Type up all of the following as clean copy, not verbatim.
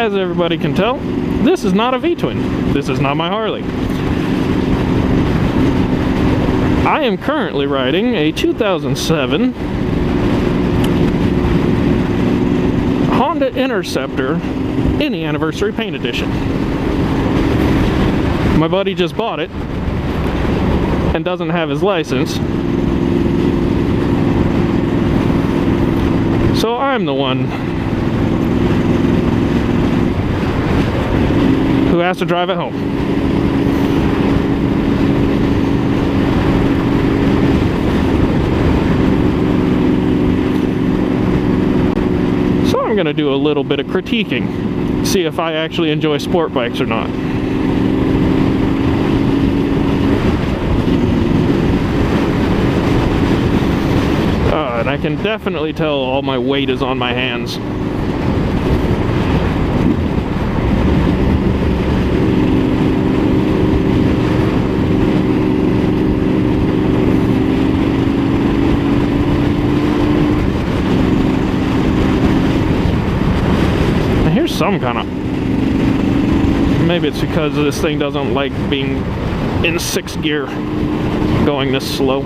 as everybody can tell, this is not a V-twin. This is not my Harley. I am currently riding a 2007 Honda Interceptor in the Anniversary Paint Edition. My buddy just bought it and doesn't have his license, so I'm the one who has to drive it home. So I'm gonna do a little bit of critiquing, see if I actually enjoy sport bikes or not. And I can definitely tell all my weight is on my hands. Now here's some kind of... Maybe it's because this thing doesn't like being in 6th gear, going this slow.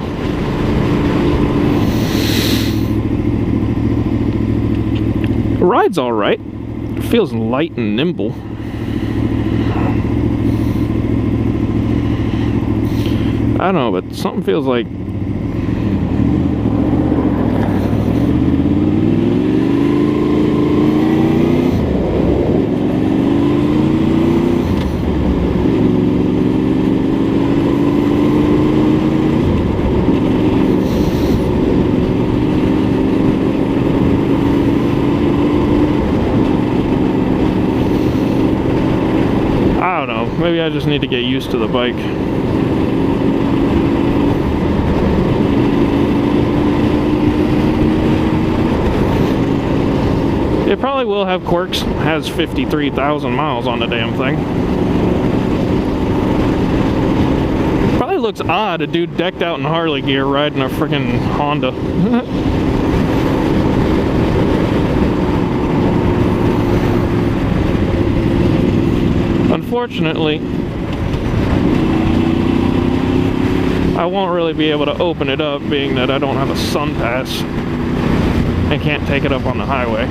The ride's alright. It feels light and nimble. I don't know, but something feels like... Maybe I just need to get used to the bike. It probably will have quirks. It has 53,000 miles on the damn thing. Probably looks odd, a dude decked out in Harley gear riding a freaking Honda. Unfortunately, I won't really be able to open it up, being that I don't have a sun pass and can't take it up on the highway.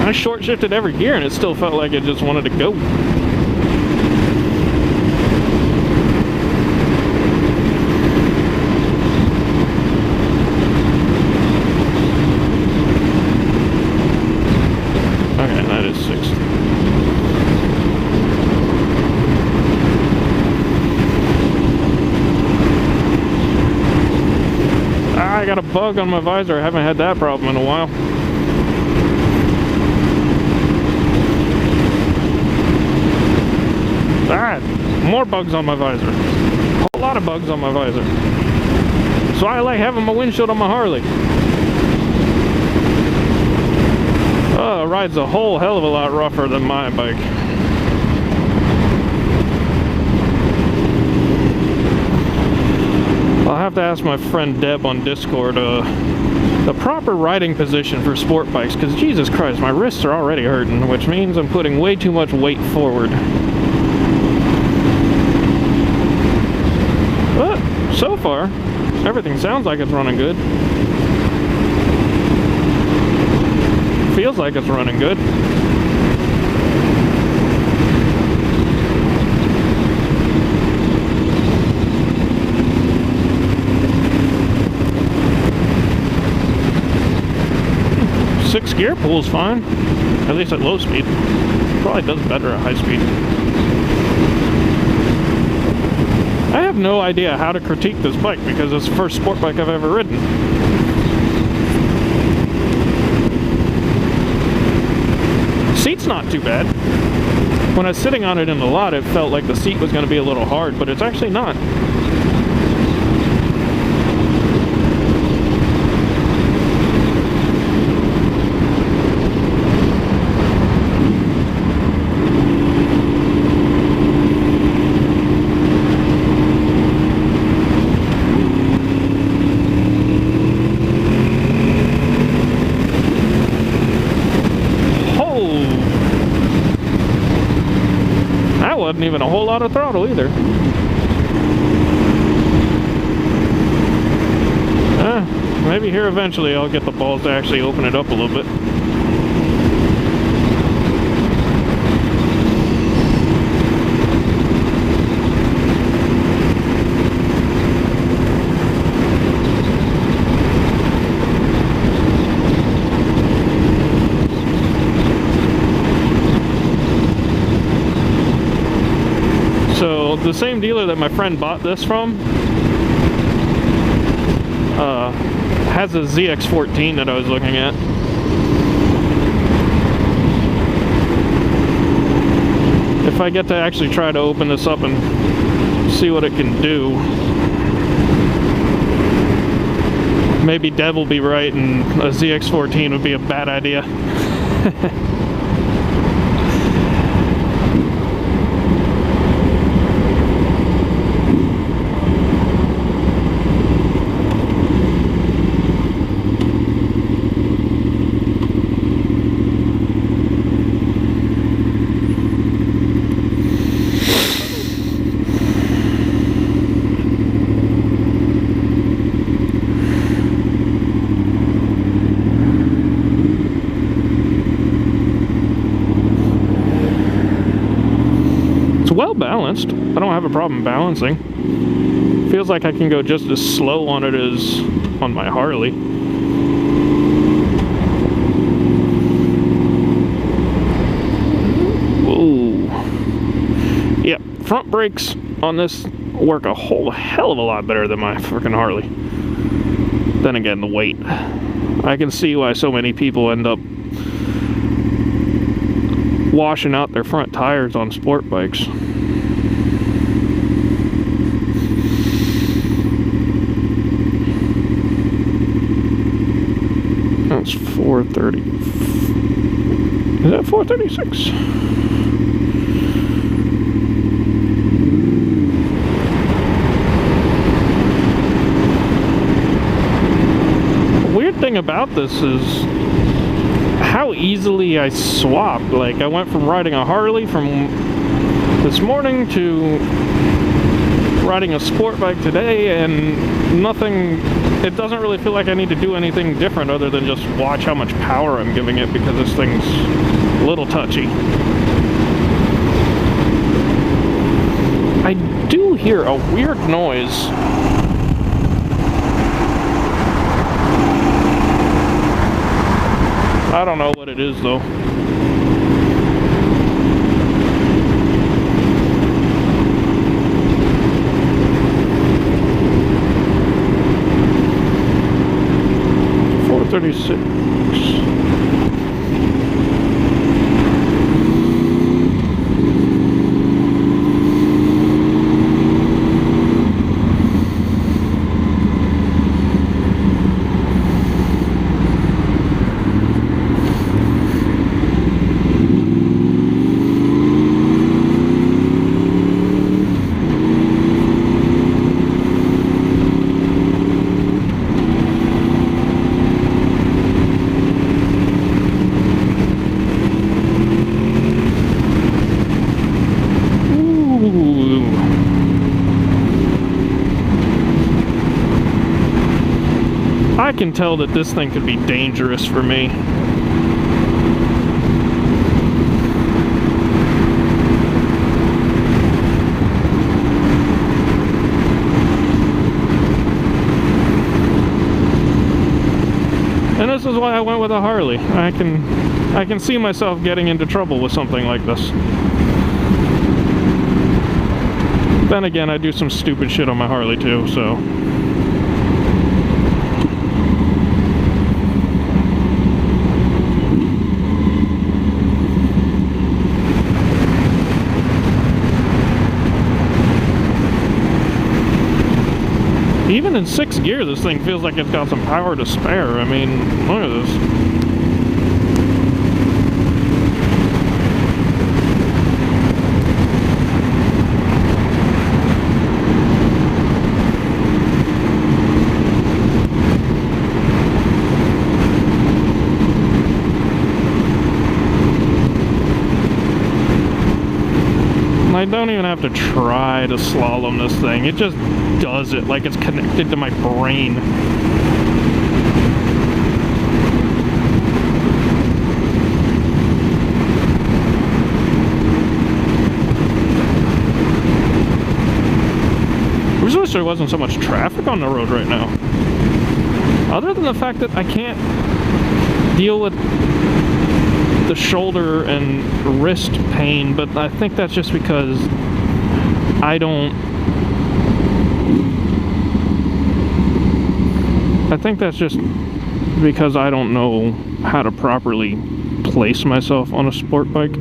I short shifted every gear and it still felt like it just wanted to go. Okay, that is 60. I got a bug on my visor. I haven't had that problem in a while. More bugs on my visor. A whole lot of bugs on my visor. So I like having my windshield on my Harley. Oh, it rides a whole hell of a lot rougher than my bike. I'll have to ask my friend Deb on Discord the proper riding position for sport bikes, because Jesus Christ, my wrists are already hurting, which means I'm putting way too much weight forward. But so far, everything sounds like it's running good. feels like it's running good. Sixth gear pulls fine, at least at low speed. Probably does better at high speed. I have no idea how to critique this bike because it's the first sport bike I've ever ridden. Seat's not too bad. When I was sitting on it in the lot, it felt like the seat was going to be a little hard, but it's actually not. Wasn't even a whole lot of throttle either. Maybe here eventually I'll get the balls to actually open it up a little bit. The same dealer that my friend bought this from has a ZX14 that I was looking at. If I get to actually try to open this up and see what it can do, maybe Dev will be right and a ZX14 would be a bad idea. Well balanced. I don't have a problem balancing. Feels like I can go just as slow on it as on my Harley. Whoa. Yeah, front brakes on this work a whole hell of a lot better than my freaking Harley. Then again, the weight. I can see why so many people end up washing out their front tires on sport bikes. That's 430. Is that 436? The weird thing about this is how easily I swap. Like, I went from riding a Harley from this morning to riding a sport bike today, and nothing, it doesn't really feel like I need to do anything different other than just watch how much power I'm giving it, because this thing's a little touchy. I do hear a weird noise. I don't know what it is though. $436. I can tell that this thing could be dangerous for me. And this is why I went with a Harley. I can see myself getting into trouble with something like this. Then again, I do some stupid shit on my Harley too, so. Even in 6th gear, this thing feels like it's got some power to spare. I mean, look at this. I don't even have to try to slalom this thing. It just does it like it's connected to my brain. I just wish there wasn't so much traffic on the road right now. Other than the fact that I can't deal with the shoulder and wrist pain, but I think that's just because I think that's just because I don't know how to properly place myself on a sport bike.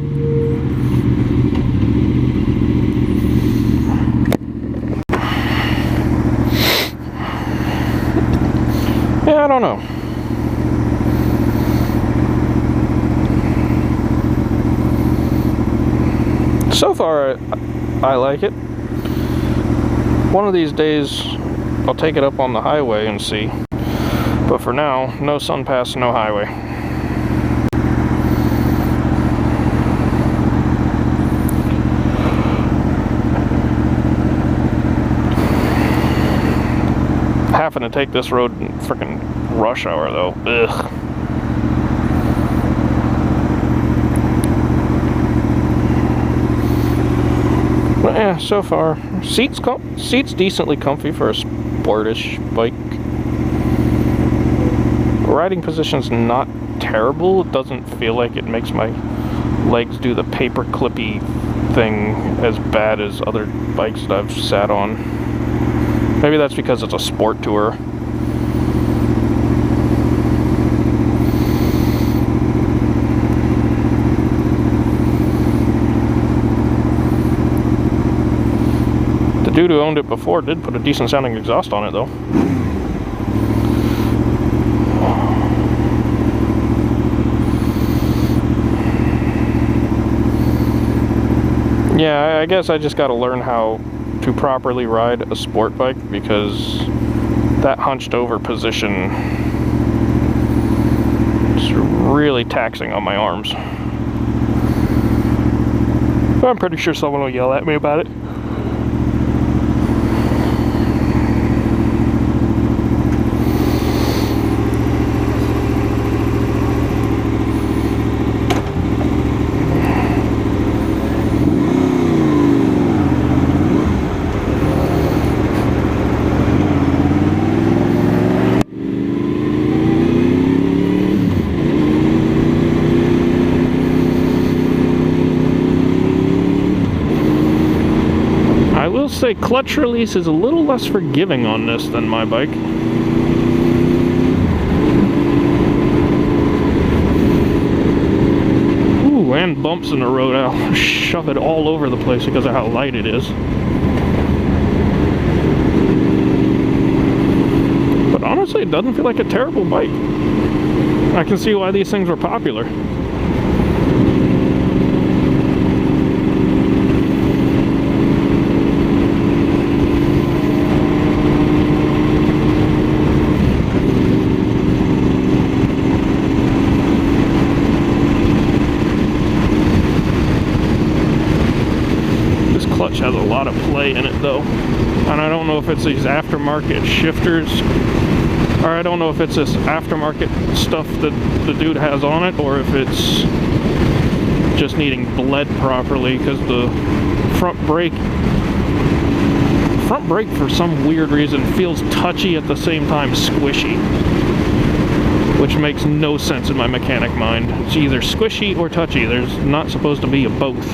Yeah, I don't know. So far, I like it. One of these days, I'll take it up on the highway and see. But for now, no sun pass, no highway. Having to take this road in frickin' rush hour, though. Ugh. But yeah, so far, seats decently comfy for a sportish bike. Riding position's not terrible. It doesn't feel like it makes my legs do the paper clippy thing as bad as other bikes that I've sat on. Maybe that's because it's a sport tour. The dude who owned it before did put a decent sounding exhaust on it though. Yeah, I guess I just gotta learn how to properly ride a sport bike, because that hunched over position is really taxing on my arms. I'm pretty sure someone will yell at me about it. Say clutch release is a little less forgiving on this than my bike. Ooh, and bumps in the road. I'll shove it all over the place because of how light it is. But honestly, it doesn't feel like a terrible bike. I can see why these things were popular. Has a lot of play in it though, and I don't know if it's these aftermarket shifters, or I don't know if it's this aftermarket stuff that the dude has on it, or if it's just needing bled properly, because the front brake for some weird reason feels touchy at the same time squishy. which makes no sense in my mechanic mind. It's either squishy or touchy. There's not supposed to be a both.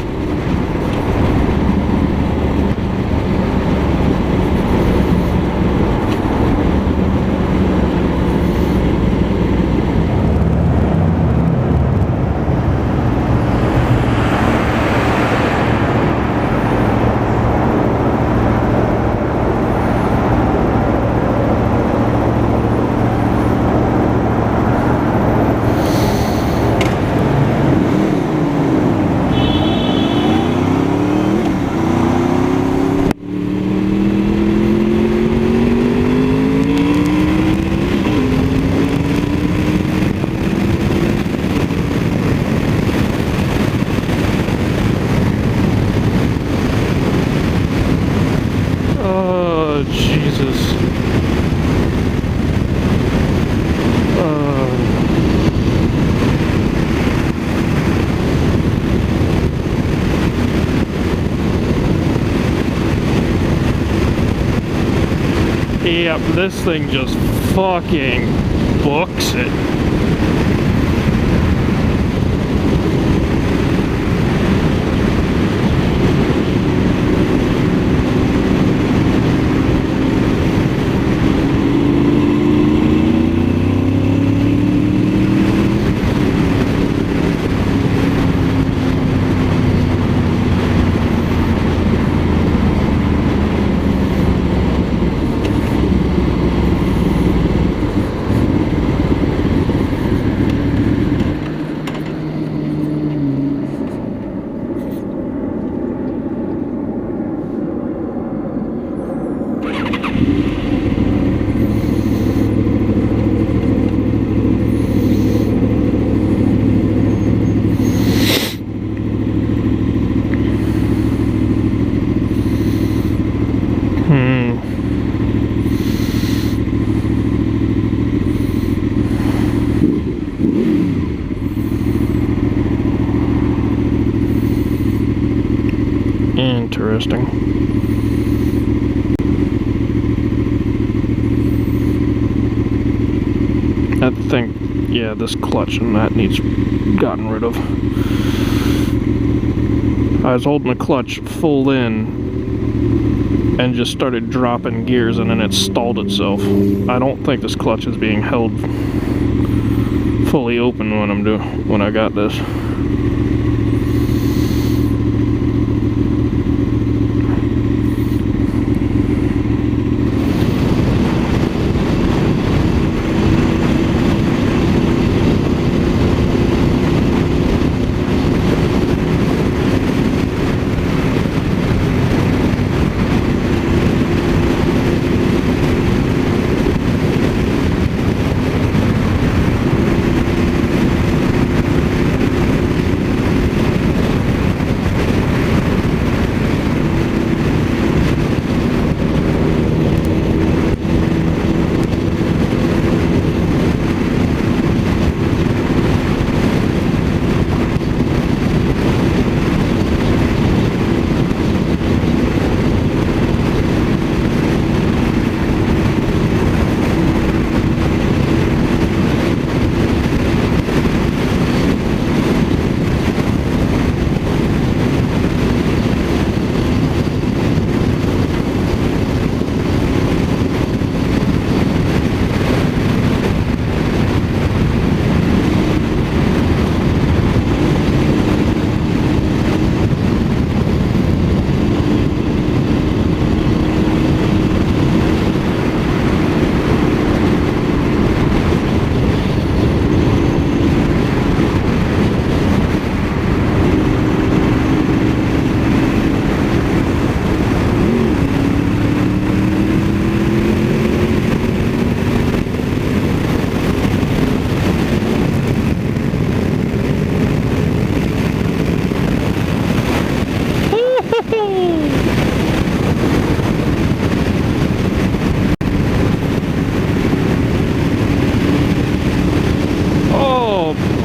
Yep, this thing just fucking books it. Interesting. I think, yeah, this clutch and that needs gotten rid of. I was holding the clutch full in and just started dropping gears and then it stalled itself. I don't think this clutch is being held fully open when I got this.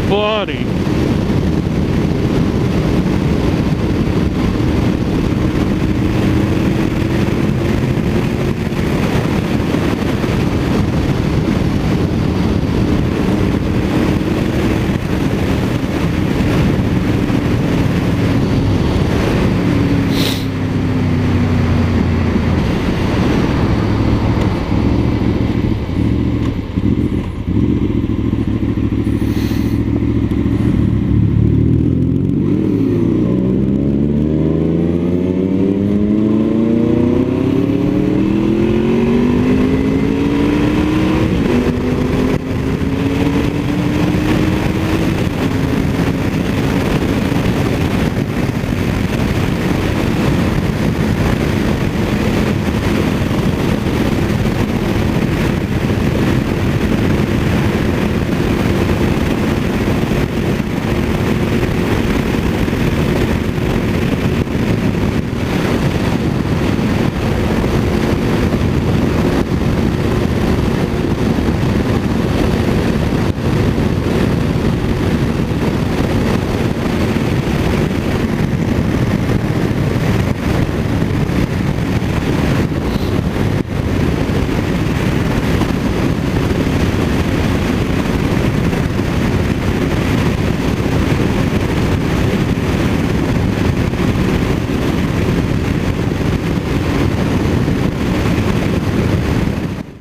Buddy.